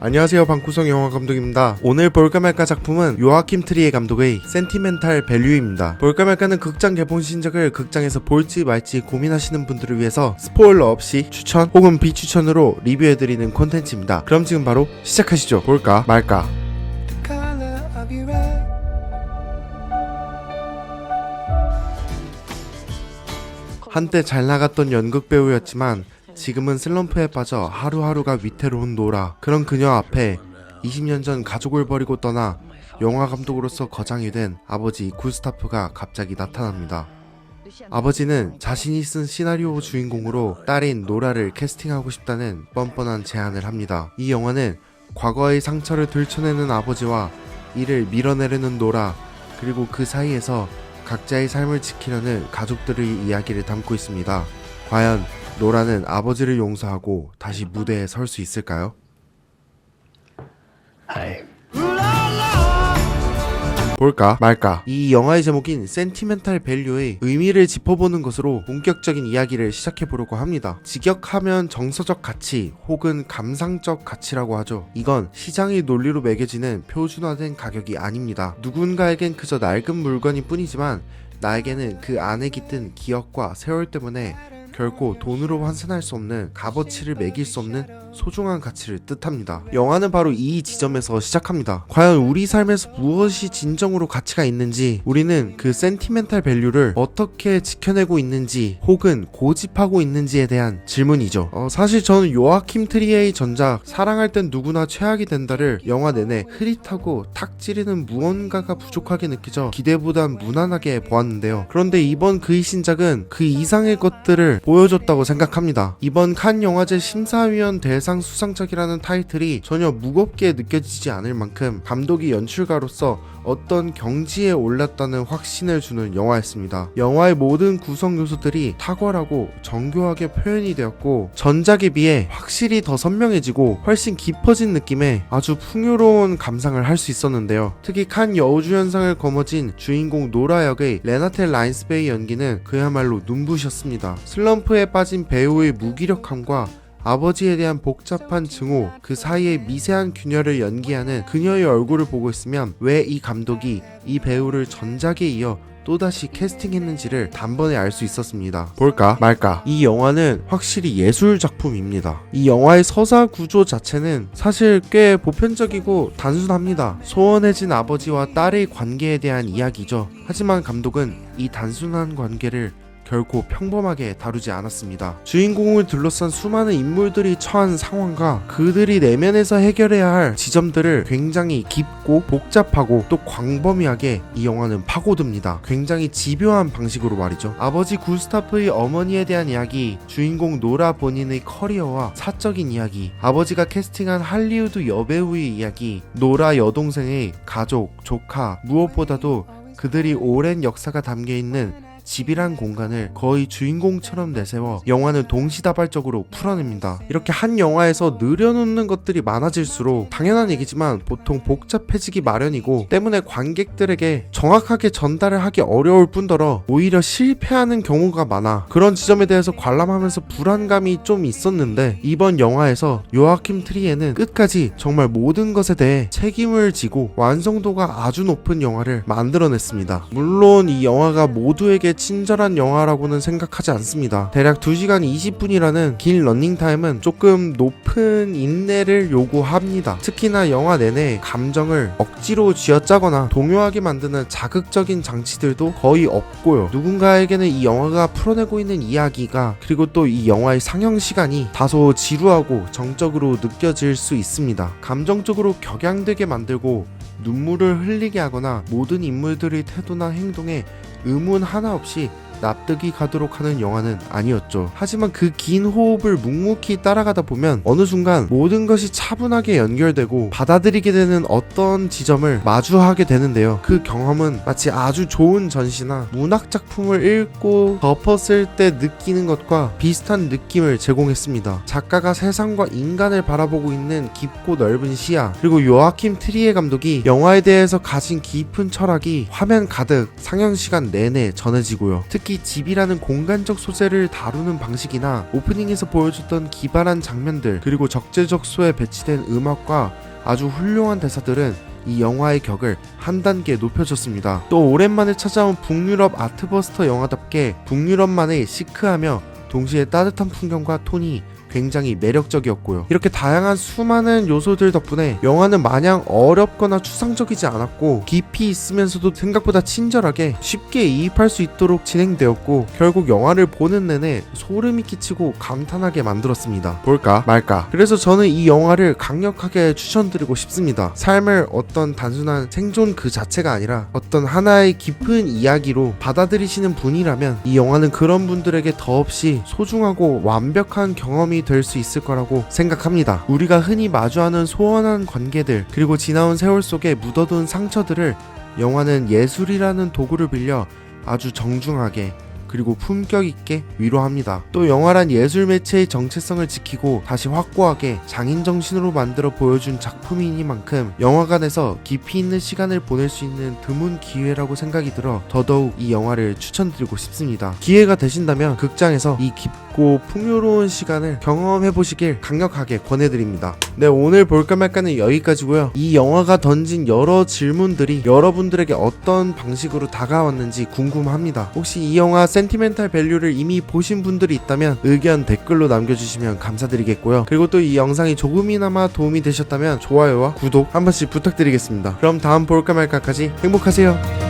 안녕하세요, 방구석 영화감독입니다. 오늘 볼까 말까 작품은 요아킴 트리에 감독의 센티멘탈 밸류입니다. 볼까 말까는 극장 개봉 신작을 극장에서 볼지 말지 고민하시는 분들을 위해서 스포일러 없이 추천 혹은 비추천으로 리뷰해드리는 콘텐츠입니다. 그럼 지금 바로 시작하시죠. 볼까 말까. 한때 잘 나갔던 연극 배우였지만 지금은 슬럼프에 빠져 하루하루가 위태로운 노라. 그런 그녀 앞에 20년 전 가족을 버리고 떠나 영화 감독으로서 거장이 된 아버지 구스타프가 갑자기 나타납니다. 아버지는 자신이 쓴 시나리오 주인공으로 딸인 노라를 캐스팅하고 싶다는 뻔뻔한 제안을 합니다. 이 영화는 과거의 상처를 들춰내는 아버지와 이를 밀어내려는 노라, 그리고 그 사이에서 각자의 삶을 지키려는 가족들의 이야기를 담고 있습니다. 과연 노라는 아버지를 용서하고 다시 무대에 설 수 있을까요? 볼까 말까. 이 영화의 제목인 센티멘탈 밸류의 의미를 짚어보는 것으로 본격적인 이야기를 시작해보려고 합니다. 직역하면 정서적 가치 혹은 감상적 가치라고 하죠. 이건 시장의 논리로 매겨지는 표준화된 가격이 아닙니다. 누군가에겐 그저 낡은 물건일 뿐이지만 나에게는 그 안에 깃든 기억과 세월 때문에 결코 돈으로 환산할 수 없는 값어치를 매길 수 없는 소중한 가치를 뜻합니다. 영화는 바로 이 지점에서 시작합니다. 과연 우리 삶에서 무엇이 진정으로 가치가 있는지, 우리는 그 센티멘탈 밸류를 어떻게 지켜내고 있는지 혹은 고집하고 있는지에 대한 질문이죠. 사실 저는 요아킴 트리에의 전작 사랑할 땐 누구나 최악이 된다를 영화 내내 흐릿하고 탁 찌르는 무언가가 부족하게 느껴져 기대보단 무난하게 보았는데요. 그런데 이번 그의 신작은 그 이상의 것들을 보여줬다고 생각합니다. 이번 칸 영화제 심사위원 대상 수상작이라는 타이틀이 전혀 무겁게 느껴지지 않을 만큼 감독이 연출가로서 어떤 경지에 올랐다는 확신을 주는 영화였습니다. 영화의 모든 구성 요소들이 탁월하고 정교하게 표현이 되었고, 전작에 비해 확실히 더 선명해지고 훨씬 깊어진 느낌의 아주 풍요로운 감상을 할 수 있었는데요. 특히 칸 여우주연상을 거머쥔 주인공 노라 역의 레나테 라인스베이 연기는 그야말로 눈부셨습니다. 슬럼프에 빠진 배우의 무기력함과 아버지에 대한 복잡한 증오, 그 사이의 미세한 균열을 연기하는 그녀의 얼굴을 보고 있으면 왜 이 감독이 이 배우를 전작에 이어 또다시 캐스팅했는지를 단번에 알 수 있었습니다. 볼까 말까. 이 영화는 확실히 예술 작품입니다. 이 영화의 서사 구조 자체는 사실 꽤 보편적이고 단순합니다. 소원해진 아버지와 딸의 관계에 대한 이야기죠. 하지만 감독은 이 단순한 관계를 결코 평범하게 다루지 않았습니다. 주인공을 둘러싼 수많은 인물들이 처한 상황과 그들이 내면에서 해결해야 할 지점들을 굉장히 깊고 복잡하고 또 광범위하게 이 영화는 파고듭니다. 굉장히 집요한 방식으로 말이죠. 아버지 구스타프의 어머니에 대한 이야기, 주인공 노라 본인의 커리어와 사적인 이야기, 아버지가 캐스팅한 할리우드 여배우의 이야기, 노라 여동생의 가족, 조카, 무엇보다도 그들이 오랜 역사가 담겨있는 집이란 공간을 거의 주인공처럼 내세워 영화는 동시다발적으로 풀어냅니다. 이렇게 한 영화에서 늘여놓는 것들이 많아질수록 당연한 얘기지만 보통 복잡해지기 마련이고, 때문에 관객들에게 정확하게 전달을 하기 어려울 뿐더러 오히려 실패하는 경우가 많아. 그런 지점에 대해서 관람하면서 불안감이 좀 있었는데, 이번 영화에서 요아킴 트리에는 끝까지 정말 모든 것에 대해 책임을 지고 완성도가 아주 높은 영화를 만들어냈습니다. 물론 이 영화가 모두에게 친절한 영화라고는 생각하지 않습니다. 대략 2시간 20분이라는 긴 러닝타임은 조금 높은 인내를 요구합니다. 특히나 영화 내내 감정을 억지로 쥐어짜거나 동요하게 만드는 자극적인 장치들도 거의 없고요. 누군가에게는 이 영화가 풀어내고 있는 이야기가, 그리고 또 이 영화의 상영 시간이 다소 지루하고 정적으로 느껴질 수 있습니다. 감정적으로 격양되게 만들고 눈물을 흘리게 하거나 모든 인물들의 태도나 행동에 의문 하나 없이 납득이 가도록 하는 영화는 아니었죠. 하지만 그 긴 호흡을 묵묵히 따라가다 보면 어느 순간 모든 것이 차분하게 연결되고 받아들이게 되는 어떤 지점을 마주하게 되는데요. 그 경험은 마치 아주 좋은 전시나 문학작품을 읽고 덮었을 때 느끼는 것과 비슷한 느낌을 제공했습니다. 작가가 세상과 인간을 바라보고 있는 깊고 넓은 시야, 그리고 요아킴 트리에 감독이 영화에 대해서 가진 깊은 철학이 화면 가득 상영시간 내내 전해지고요. 특히 특히 집이라는 공간적 소재를 다루는 방식이나 오프닝에서 보여줬던 기발한 장면들, 그리고 적재적소에 배치된 음악과 아주 훌륭한 대사들은 이 영화의 격을 한 단계 높여줬습니다. 또 오랜만에 찾아온 북유럽 아트버스터 영화답게 북유럽만의 시크하며 동시에 따뜻한 풍경과 톤이 굉장히 매력적이었고요. 이렇게 다양한 수많은 요소들 덕분에 영화는 마냥 어렵거나 추상적이지 않았고 깊이 있으면서도 생각보다 친절하게 쉽게 이입할 수 있도록 진행되었고, 결국 영화를 보는 내내 소름이 끼치고 감탄하게 만들었습니다. 볼까 말까. 그래서 저는 이 영화를 강력하게 추천드리고 싶습니다. 삶을 어떤 단순한 생존 그 자체가 아니라 어떤 하나의 깊은 이야기로 받아들이시는 분이라면 이 영화는 그런 분들에게 더없이 소중하고 완벽한 경험이 될 수 있을 거라고 생각합니다. 우리가 흔히 마주하는 소원한 관계들, 그리고 지나온 세월 속에 묻어둔 상처들을 영화는 예술이라는 도구를 빌려 아주 정중하게 그리고 품격 있게 위로합니다. 또 영화란 예술 매체의 정체성을 지키고 다시 확고하게 장인 정신으로 만들어 보여준 작품이니만큼 영화관에서 깊이 있는 시간을 보낼 수 있는 드문 기회라고 생각이 들어 더더욱 이 영화를 추천드리고 싶습니다. 기회가 되신다면 극장에서 이 깊고 풍요로운 시간을 경험해 보시길 강력하게 권해드립니다. 네, 오늘 볼까 말까는 여기까지고요. 이 영화가 던진 여러 질문들이 여러분들에게 어떤 방식으로 다가왔는지 궁금합니다. 혹시 이 영화 센티멘탈 밸류를 이미 보신 분들이 있다면 의견 댓글로 남겨주시면 감사드리겠고요. 그리고 또 이 영상이 조금이나마 도움이 되셨다면 좋아요와 구독 한 번씩 부탁드리겠습니다. 그럼 다음 볼까 말까까지 행복하세요.